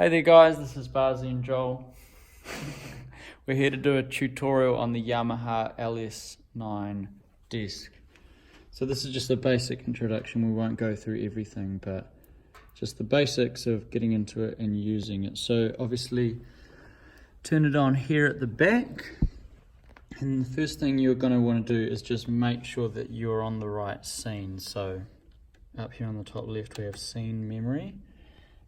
Hey there guys, this is Barzy and Joel. We're here to do a tutorial on the Yamaha LS9 disc. So this is just a basic introduction. We won't go through everything, but just the basics of getting into it and using it. So obviously turn it on here at the back, and the first thing you're going to want to do is just make sure that you're on the right scene. So up here on the top left we have scene memory,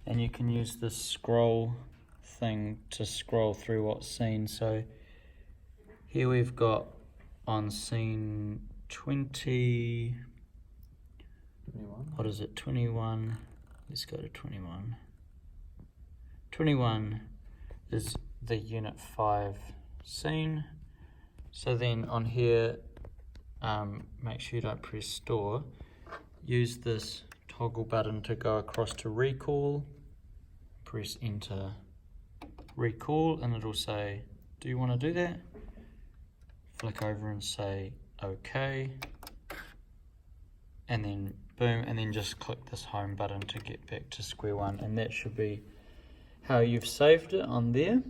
and you can use this scroll thing to scroll through what scene. So here we've got on scene 20, 21. what is it, 21, let's go to 21. 21 is the unit 5 scene. So then on here, make sure you don't press store. Use this toggle button to go across to recall. Press enter, recall, and it'll say, do you want to do that? Flick over and say okay, and then boom, and then just click this home button to get back to square one, and that should be how you've saved it on there.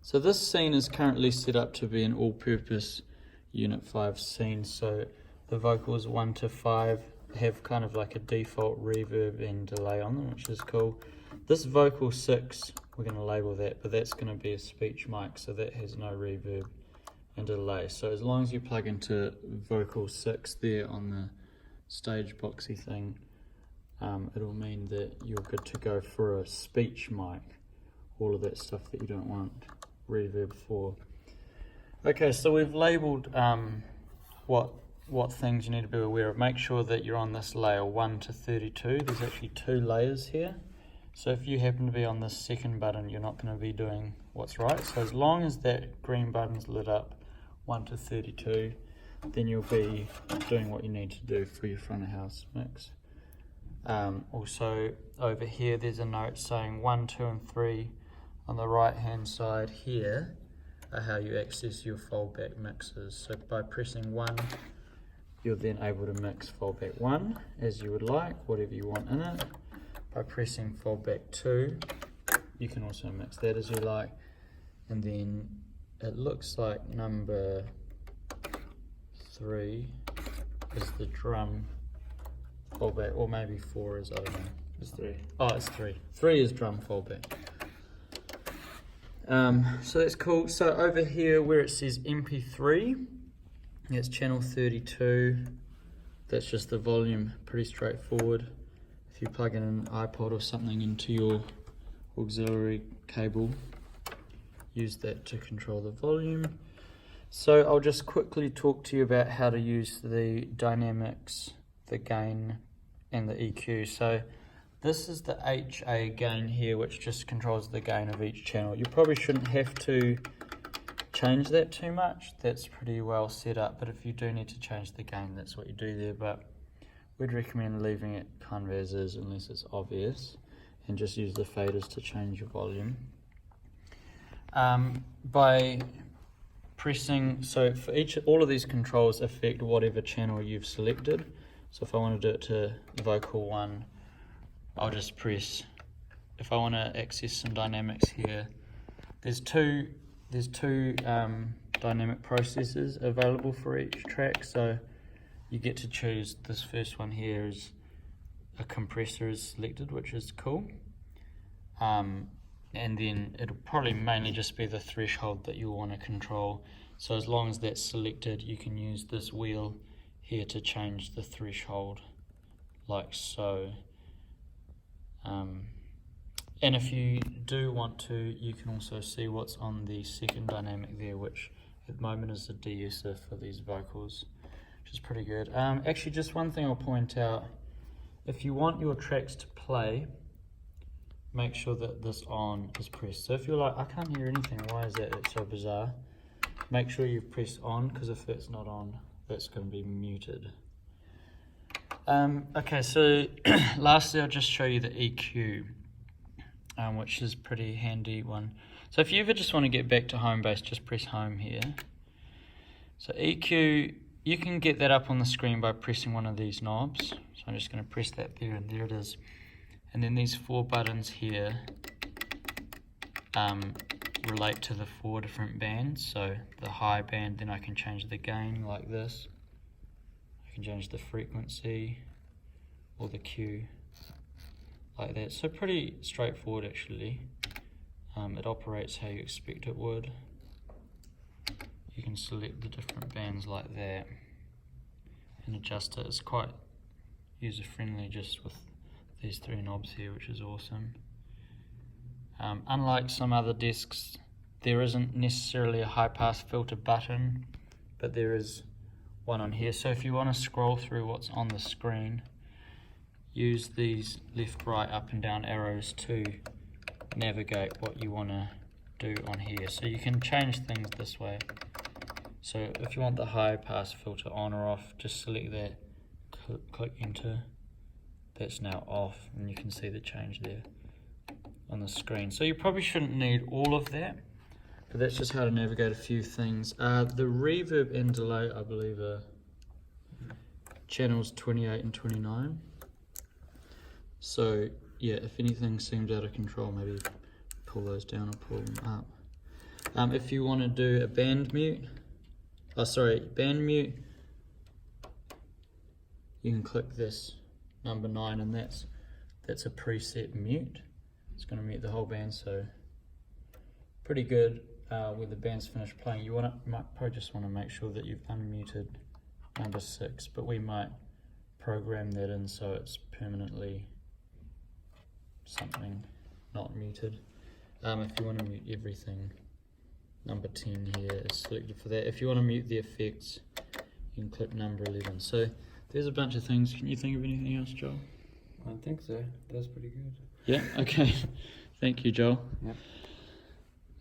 So this scene is currently set up to be an all-purpose unit 5 scene, so the vocals 1 to 5 have kind of like a default reverb and delay on them, which is cool. This vocal 6, we're going to label that, but that's going to be a speech mic, so that has no reverb and delay. So as long as you plug into vocal 6 there on the stage boxy thing, it'll mean that you're good to go for a speech mic, all of that stuff that you don't want reverb for. Okay, so we've labeled what things you need to be aware of. Make sure that you're on this layer 1 to 32. There's actually 2 layers here. So if you happen to be on this second button, you're not going to be doing what's right. So as long as that green button's lit up 1 to 32, then you'll be doing what you need to do for your front of house mix. Also over here, there's a note saying 1, 2 and 3 on the right hand side here are how you access your foldback mixes. So by pressing 1, you're then able to mix foldback 1 as you would like, whatever you want in it. By pressing foldback 2, you can also mix that as you like. And then it looks like number 3 is the drum fallback, or maybe 4 is, I don't know. It's 3. Oh, it's 3. 3 is drum fallback. So that's cool. So over here where it says MP3, it's channel 32. That's just the volume, pretty straightforward. If you plug in an iPod or something into your auxiliary cable, use that to control the volume. So I'll just quickly talk to you about how to use the dynamics, the gain and the EQ. So this is the HA gain here, which just controls the gain of each channel. You probably shouldn't have to change that too much. That's pretty well set up, but if you do need to change the gain, that's what you do there. But we'd recommend leaving it kind of as is unless it's obvious, and just use the faders to change your volume. By pressing, so for all of these controls affect whatever channel you've selected. So if I want to do it to vocal 1, I'll just press. If I want to access some dynamics here, there's two dynamic processors available for each track, so you get to choose. This first one here is a compressor is selected, which is cool. And then it'll probably mainly just be the threshold that you want to control. So as long as that's selected, you can use this wheel here to change the threshold, like so. And if you do want to, you can also see what's on the second dynamic there, which at the moment is the de-esser for these vocals, which is pretty good. Actually, just one thing I'll point out, if you want your tracks to play, make sure that this on is pressed. So if you're like, I can't hear anything, why is that? It's so bizarre. Make sure you press on, because if that's not on, that's going to be muted. Okay, so lastly, I'll just show you the EQ, which is a pretty handy one. So if you ever just want to get back to home base, just press home here. So EQ, you can get that up on the screen by pressing one of these knobs. So I'm just going to press that there, and there it is. And then these 4 buttons here relate to the 4 different bands. So the high band, then I can change the gain like this. I can change the frequency or the Q like that. So pretty straightforward actually. It operates how you expect it would. You can select the different bands like that and adjust it. It's quite user friendly just with these 3 knobs here, which is awesome. Unlike some other desks, there isn't necessarily a high pass filter button, but there is one on here. So if you want to scroll through what's on the screen, use these left, right, up and down arrows to navigate what you want to do on here. So you can change things this way. So if you want the high pass filter on or off, just select that, click enter. That's now off, and you can see the change there on the screen. So you probably shouldn't need all of that, but that's just how to navigate a few things. The reverb and delay, I believe, are channels 28 and 29. So yeah, if anything seems out of control, maybe pull those down or pull them up. If you want to do a band mute, band mute, you can click this number 9, and that's a preset mute. It's going to mute the whole band, so pretty good. When the band's finished playing, you might probably just want to make sure that you've unmuted number 6, but we might program that in so it's permanently something not muted. If you want to mute everything, number 10 here is selected for that. If you want to mute the effects, you can click number 11. So there's a bunch of things. Can you think of anything else, Joel? I think so. That's pretty good. Yeah, okay. Thank you, Joel. Yep.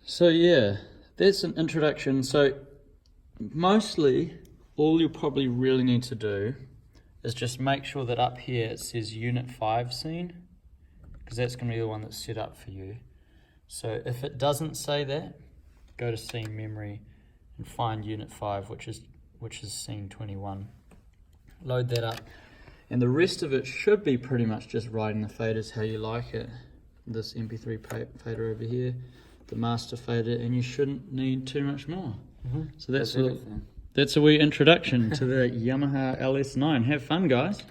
So yeah, that's an introduction. So mostly all you probably really need to do is just make sure that up here it says Unit 5 scene, because that's going to be the one that's set up for you. So if it doesn't say that, go to scene memory and find Unit 5, which is scene 21. Load that up, and the rest of it should be pretty much just writing the faders how you like it. This MP3 fader over here, the master fader, and you shouldn't need too much more. So that's a wee introduction to the Yamaha LS9. Have fun, guys.